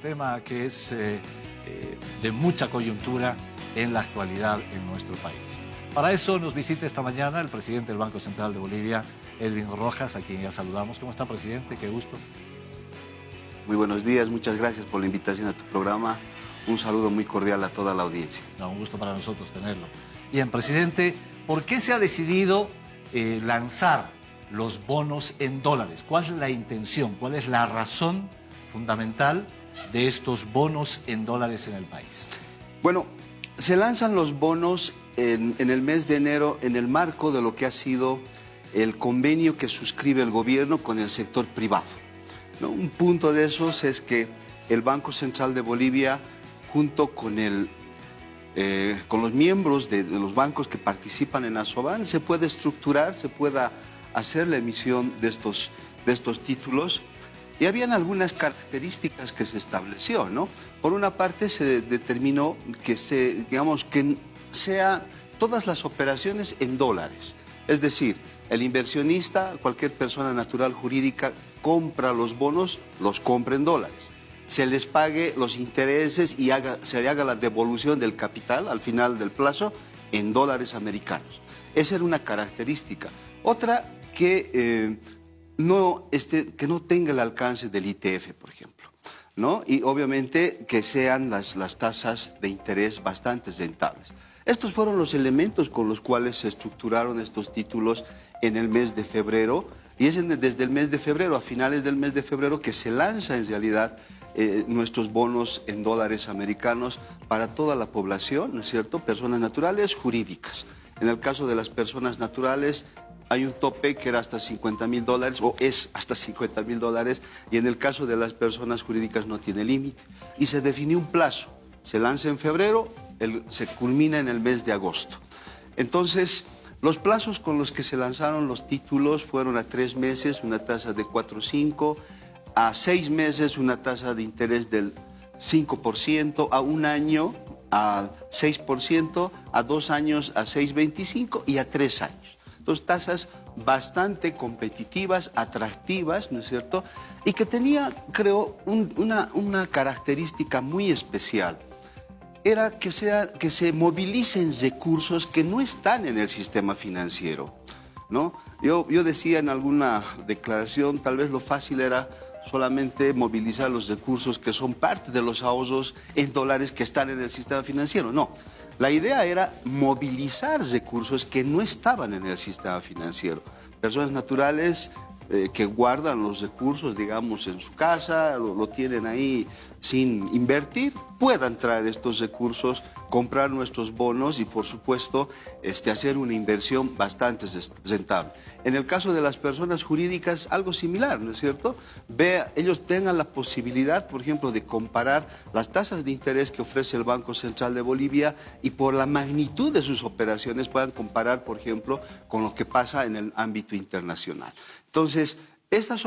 tema que es de mucha coyuntura en la actualidad en nuestro país. Para eso nos visita esta mañana el presidente del Banco Central de Bolivia, Edwin Rojas, a quien ya saludamos. ¿Cómo está, presidente? Qué gusto. Muy buenos días, muchas gracias por la invitación a tu programa. Un saludo muy cordial a toda la audiencia. No, un gusto para nosotros tenerlo. Bien, presidente, ¿por qué se ha decidido lanzar los bonos en dólares? ¿Cuál es la intención? ¿Cuál es la razón fundamental de estos bonos en dólares en el país? Bueno, se lanzan los bonos en el mes de enero en el marco de lo que ha sido el convenio que suscribe el gobierno con el sector privado, ¿no? Un punto de esos es que el Banco Central de Bolivia, junto con los miembros de los bancos que participan en Asoban, se puede estructurar, se pueda hacer la emisión de estos títulos. Y habían algunas características que se estableció, ¿no? Por una parte se determinó que sean todas las operaciones en dólares. Es decir, el inversionista, cualquier persona natural jurídica, compra los bonos, los compra en dólares. Se les pague los intereses y se le haga la devolución del capital al final del plazo en dólares americanos. Esa era una característica. Otra que no tenga el alcance del ITF, por ejemplo, ¿no? Y obviamente que sean las tasas de interés bastante rentables. Estos fueron los elementos con los cuales se estructuraron estos títulos en el mes de febrero, y es desde el mes de febrero, a finales del mes de febrero, que se lanza en realidad nuestros bonos en dólares americanos para toda la población, ¿no es cierto? Personas naturales, jurídicas. En el caso de las personas naturales, hay un tope que era hasta $50.000, o es hasta $50.000, y en el caso de las personas jurídicas no tiene límite. Y se definió un plazo. Se lanza en febrero, se culmina en el mes de agosto. Entonces, los plazos con los que se lanzaron los títulos fueron a 3 meses, una tasa de 4.5%, a 6 meses, una tasa de interés del 5%, a 1 año, a 6%, a 2 años, a 6.25% y a 3 años. Entonces, tasas bastante competitivas, atractivas, ¿no es cierto? Y que tenía, creo, una característica muy especial. Era que se movilicen recursos que no están en el sistema financiero, ¿no? Yo decía en alguna declaración, tal vez lo fácil era solamente movilizar los recursos que son parte de los ahorros en dólares que están en el sistema financiero. No. La idea era movilizar recursos que no estaban en el sistema financiero. Personas naturales que guardan los recursos, digamos, en su casa, lo tienen ahí sin invertir, puedan traer estos recursos, comprar nuestros bonos y, por supuesto, hacer una inversión bastante rentable. En el caso de las personas jurídicas, algo similar, ¿no es cierto? Ellos tengan la posibilidad, por ejemplo, de comparar las tasas de interés que ofrece el Banco Central de Bolivia y por la magnitud de sus operaciones puedan comparar, por ejemplo, con lo que pasa en el ámbito internacional. Entonces, esta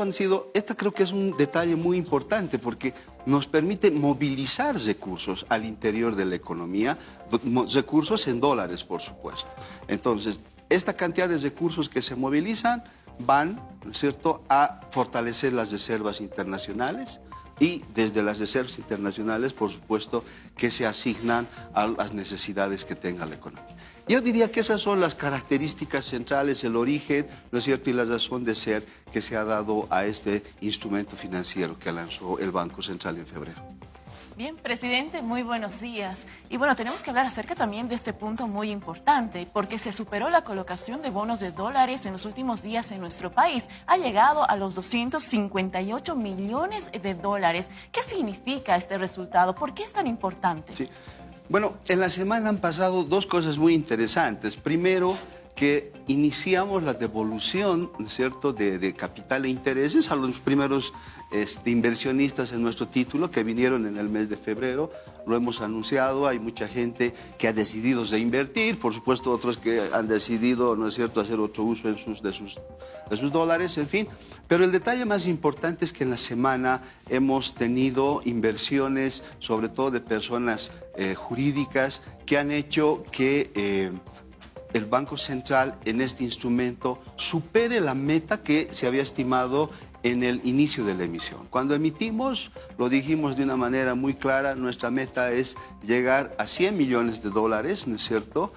creo que es un detalle muy importante porque nos permite movilizar recursos al interior de la economía, recursos en dólares, por supuesto. Entonces, esta cantidad de recursos que se movilizan van, ¿no es cierto?, a fortalecer las reservas internacionales y desde las reservas internacionales, por supuesto, que se asignan a las necesidades que tenga la economía. Yo diría que esas son las características centrales, el origen, ¿no es cierto?, y la razón de ser que se ha dado a este instrumento financiero que lanzó el Banco Central en febrero. Bien, presidente, muy buenos días. Y bueno, tenemos que hablar acerca también de este punto muy importante, porque se superó la colocación de bonos de dólares en los últimos días en nuestro país. Ha llegado a los 258 millones de dólares. ¿Qué significa este resultado? ¿Por qué es tan importante? Sí. Bueno, en la semana han pasado 2 cosas muy interesantes. Primero, que iniciamos la devolución, ¿no es cierto?, de capital e intereses a los primeros inversionistas en nuestro título que vinieron en el mes de febrero. Lo hemos anunciado, hay mucha gente que ha decidido reinvertir, por supuesto otros que han decidido, ¿no es cierto?, hacer otro uso de sus dólares, en fin. Pero el detalle más importante es que en la semana hemos tenido inversiones, sobre todo de personas jurídicas, que han hecho que el Banco Central en este instrumento supere la meta que se había estimado en el inicio de la emisión. Cuando emitimos, lo dijimos de una manera muy clara, nuestra meta es llegar a 100 millones de dólares, ¿no es cierto?,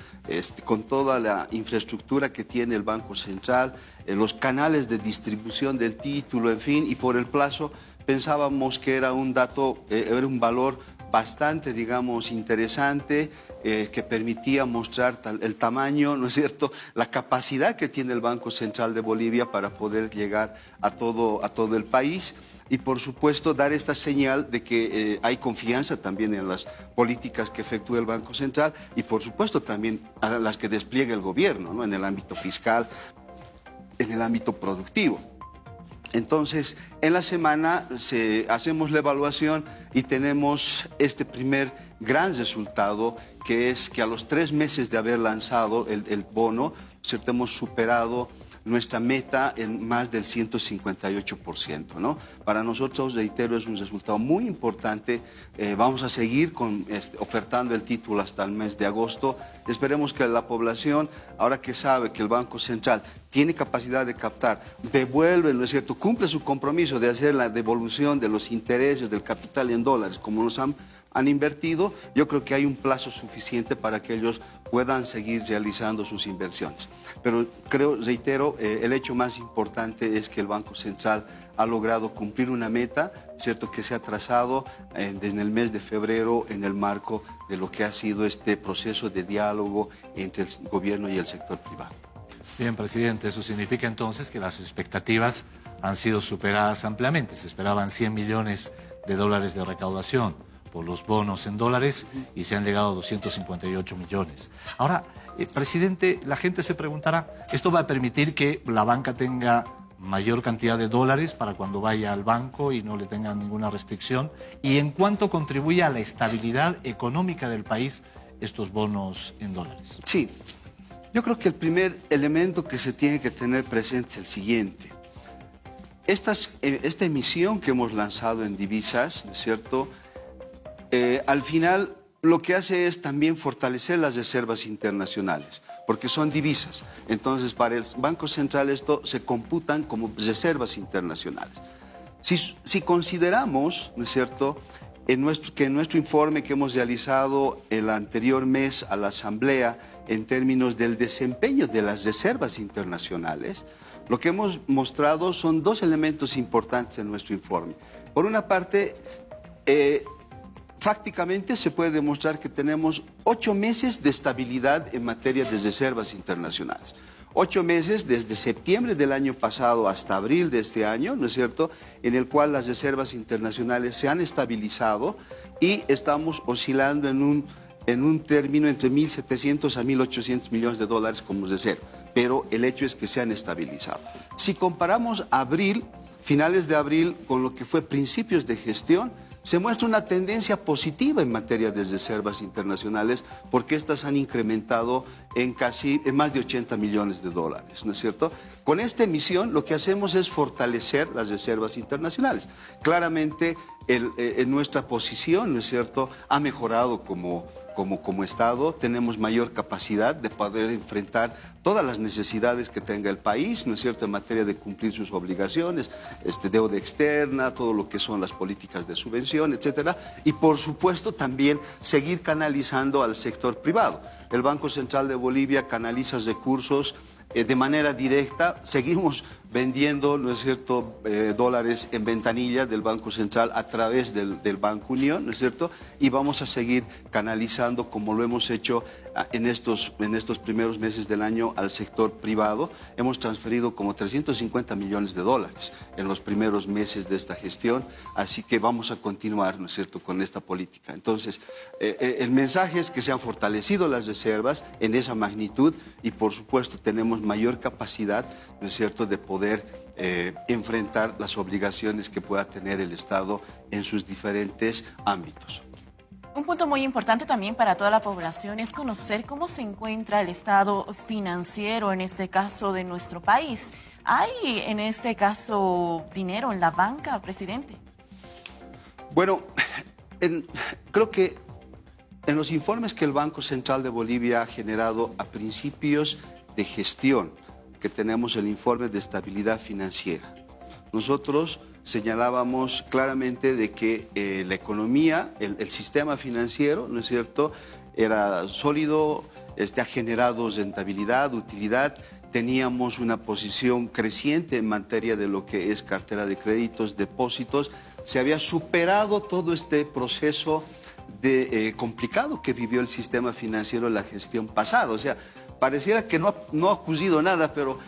con toda la infraestructura que tiene el Banco Central, los canales de distribución del título, en fin, y por el plazo pensábamos que era un dato, era un valor bastante, digamos, interesante, que permitía mostrar el tamaño, ¿no es cierto?, la capacidad que tiene el Banco Central de Bolivia para poder llegar a todo el país y, por supuesto, dar esta señal de que hay confianza también en las políticas que efectúa el Banco Central y, por supuesto, también a las que despliega el gobierno, ¿no?, en el ámbito fiscal, en el ámbito productivo. Entonces, en la semana hacemos la evaluación y tenemos este primer gran resultado, que es que a los 3 meses de haber lanzado el bono, ¿cierto?, hemos superado nuestra meta en más del 158%, ¿no? Para nosotros, reitero, es un resultado muy importante. Vamos a seguir ofertando el título hasta el mes de agosto. Esperemos que la población, ahora que sabe que el Banco Central tiene capacidad de captar, devuelve, ¿no es cierto?, cumple su compromiso de hacer la devolución de los intereses del capital en dólares, como nos han invertido, yo creo que hay un plazo suficiente para que ellos puedan seguir realizando sus inversiones. Pero reitero, el hecho más importante es que el Banco Central ha logrado cumplir una meta, ¿cierto?, que se ha trazado en el mes de febrero en el marco de lo que ha sido este proceso de diálogo entre el gobierno y el sector privado. Bien, presidente, eso significa entonces que las expectativas han sido superadas ampliamente. Se esperaban 100 millones de dólares de recaudación por los bonos en dólares y se han llegado a 258 millones. Ahora, presidente, la gente se preguntará, ¿esto va a permitir que la banca tenga mayor cantidad de dólares para cuando vaya al banco y no le tengan ninguna restricción? ¿Y en cuánto contribuye a la estabilidad económica del país estos bonos en dólares? Sí, yo creo que el primer elemento que se tiene que tener presente es el siguiente. Esta emisión que hemos lanzado en divisas, ¿no es cierto?, al final lo que hace es también fortalecer las reservas internacionales, porque son divisas. Entonces, para el Banco Central esto se computan como reservas internacionales. Si consideramos, ¿no es cierto?, que en nuestro informe que hemos realizado el anterior mes a la Asamblea en términos del desempeño de las reservas internacionales, lo que hemos mostrado son 2 elementos importantes en nuestro informe. Por una parte, fácticamente se puede demostrar que tenemos 8 meses de estabilidad en materia de reservas internacionales. 8 meses desde septiembre del año pasado hasta abril de este año, ¿no es cierto?, en el cual las reservas internacionales se han estabilizado y estamos oscilando en un término entre 1.700 a 1.800 millones de dólares como reserva, pero el hecho es que se han estabilizado. Si comparamos abril, finales de abril, con lo que fue principios de gestión, se muestra una tendencia positiva en materia de reservas internacionales porque estas han incrementado en más de 80 millones de dólares, ¿no es cierto? Con esta emisión lo que hacemos es fortalecer las reservas internacionales. Claramente nuestra posición, ¿no es cierto?, ha mejorado como Estado, tenemos mayor capacidad de poder enfrentar todas las necesidades que tenga el país, ¿no es cierto?, en materia de cumplir sus obligaciones, deuda externa, todo lo que son las políticas de subvención, etcétera, y por supuesto también seguir canalizando al sector privado. El Banco Central de Bolivia canaliza recursos de manera directa, seguimos vendiendo, ¿no es cierto?, dólares en ventanilla del Banco Central a través del Banco Unión, ¿no es cierto?, y vamos a seguir canalizando como lo hemos hecho en estos primeros meses del año al sector privado. Hemos transferido como 350 millones de dólares en los primeros meses de esta gestión, así que vamos a continuar, ¿no es cierto?, con esta política. Entonces, el mensaje es que se han fortalecido las reservas en esa magnitud y por supuesto tenemos mayor capacidad, ¿no es cierto?, de poder enfrentar las obligaciones que pueda tener el Estado en sus diferentes ámbitos. Un punto muy importante también para toda la población es conocer cómo se encuentra el estado financiero, en este caso de nuestro país. ¿Hay en este caso dinero en la banca, presidente? Bueno, creo que en los informes que el Banco Central de Bolivia ha generado a principios de gestión, que tenemos el informe de estabilidad financiera, nosotros señalábamos claramente de que la economía, el sistema financiero, ¿no es cierto?, era sólido, ha generado rentabilidad, utilidad, teníamos una posición creciente en materia de lo que es cartera de créditos, depósitos, se había superado todo este proceso complicado que vivió el sistema financiero en la gestión pasada. O sea, pareciera que no ha ocurrido nada, pero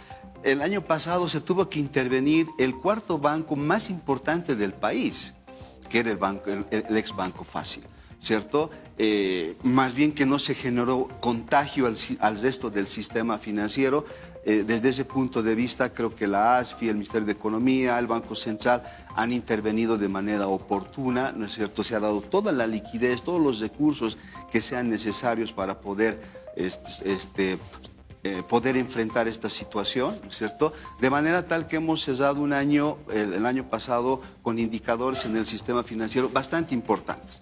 el año pasado se tuvo que intervenir el cuarto banco más importante del país, que era el ex Banco Fácil, ¿cierto? Más bien que no se generó contagio al resto del sistema financiero. Desde ese punto de vista, creo que la ASFI, el Ministerio de Economía, el Banco Central han intervenido de manera oportuna, ¿no es cierto? Se ha dado toda la liquidez, todos los recursos que sean necesarios para poder poder enfrentar esta situación, ¿no es cierto? De manera tal que hemos cerrado un año, el año pasado, con indicadores en el sistema financiero bastante importantes.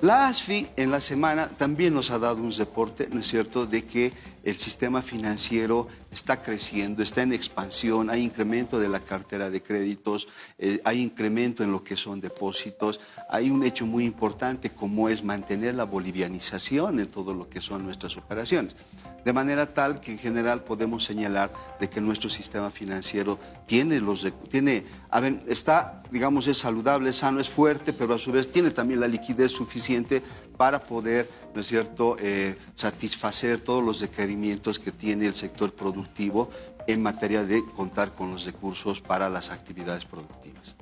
La ASFI en la semana también nos ha dado un reporte, ¿no es cierto?, de que el sistema financiero está creciendo, está en expansión, hay incremento de la cartera de créditos, hay incremento en lo que son depósitos, hay un hecho muy importante como es mantener la bolivianización en todo lo que son nuestras operaciones. De manera tal que en general podemos señalar de que nuestro sistema financiero está, digamos, es saludable, es sano, es fuerte, pero a su vez tiene también la liquidez suficiente para poder, ¿no es cierto?, satisfacer todos los requerimientos que tiene el sector productivo en materia de contar con los recursos para las actividades productivas.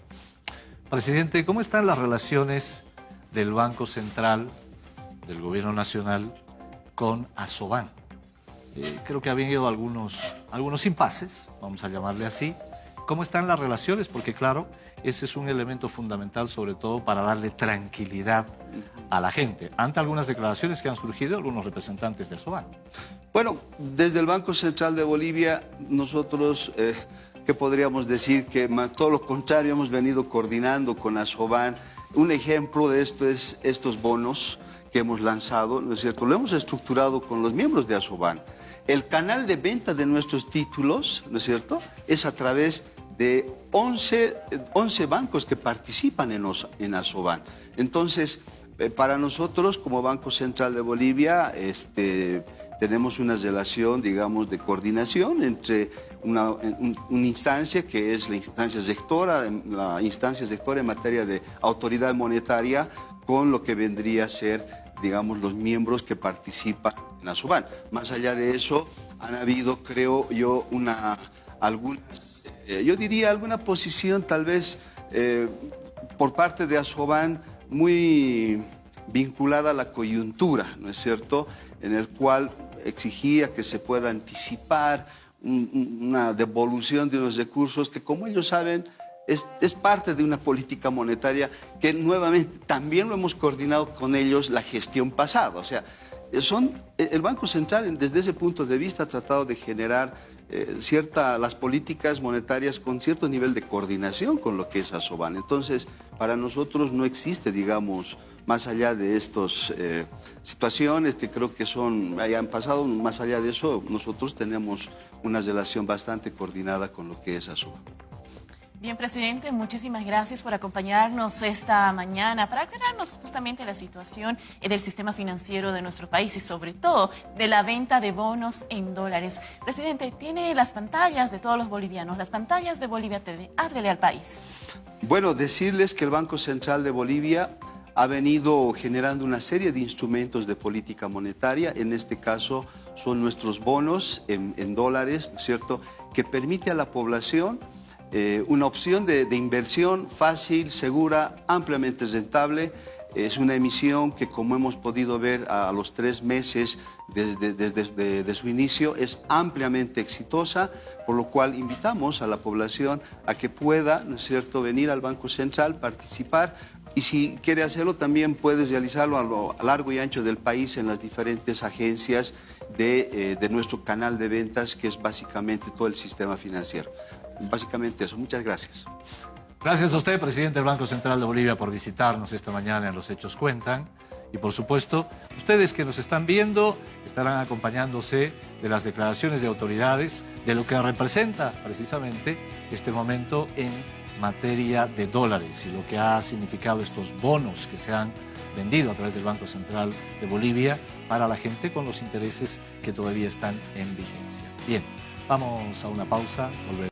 Presidente, ¿cómo están las relaciones del Banco Central, del Gobierno Nacional, con Asoban? Creo que habían ido algunos impases, vamos a llamarle así. ¿Cómo están las relaciones? Porque claro, ese es un elemento fundamental, sobre todo para darle tranquilidad a la gente, ante algunas declaraciones que han surgido de algunos representantes de Asoban. Bueno, desde el Banco Central de Bolivia, nosotros, ¿qué podríamos decir? Que más todo lo contrario, hemos venido coordinando con Asoban. Un ejemplo de esto es estos bonos que hemos lanzado, ¿no es cierto? Lo hemos estructurado con los miembros de Asoban. El canal de venta de nuestros títulos, ¿no es cierto?, es a través de 11 bancos que participan en Asoban. Entonces, para nosotros, como Banco Central de Bolivia, tenemos una relación, digamos, de coordinación entre una instancia que es la instancia rectora en materia de autoridad monetaria, con lo que vendría a ser, digamos, los miembros que participan en Asoban. Más allá de eso, han habido, creo yo, alguna posición tal vez por parte de Asoban muy vinculada a la coyuntura, ¿no es cierto?, en el cual exigía que se pueda anticipar una devolución de unos recursos que, como ellos saben, es parte de una política monetaria que nuevamente también lo hemos coordinado con ellos la gestión pasada. O sea, el Banco Central desde ese punto de vista ha tratado de generar las políticas monetarias con cierto nivel de coordinación con lo que es Asoban. Entonces, para nosotros no existe, digamos, más allá de estas situaciones que creo que hayan pasado, más allá de eso, nosotros tenemos una relación bastante coordinada con lo que es Asoban. Bien, presidente, muchísimas gracias por acompañarnos esta mañana para aclararnos justamente la situación del sistema financiero de nuestro país y sobre todo de la venta de bonos en dólares. Presidente, tiene las pantallas de todos los bolivianos, las pantallas de Bolivia TV. Háblele al país. Bueno, decirles que el Banco Central de Bolivia ha venido generando una serie de instrumentos de política monetaria. En este caso son nuestros bonos en dólares, ¿no es cierto?, que permite a la población una opción de inversión fácil, segura, ampliamente rentable. Es una emisión que, como hemos podido ver a los 3 meses desde su inicio, es ampliamente exitosa, por lo cual invitamos a la población a que pueda, ¿no es cierto?, venir al Banco Central, participar, y si quiere hacerlo también puede realizarlo a lo largo y ancho del país en las diferentes agencias de nuestro canal de ventas, que es básicamente todo el sistema financiero. Básicamente eso. Muchas gracias. Gracias a usted, presidente del Banco Central de Bolivia, por visitarnos esta mañana en Los Hechos Cuentan. Y por supuesto, ustedes que nos están viendo estarán acompañándose de las declaraciones de autoridades, de lo que representa precisamente este momento en materia de dólares y lo que ha significado estos bonos que se han vendido a través del Banco Central de Bolivia para la gente con los intereses que todavía están en vigencia. Bien, vamos a una pausa, volvemos.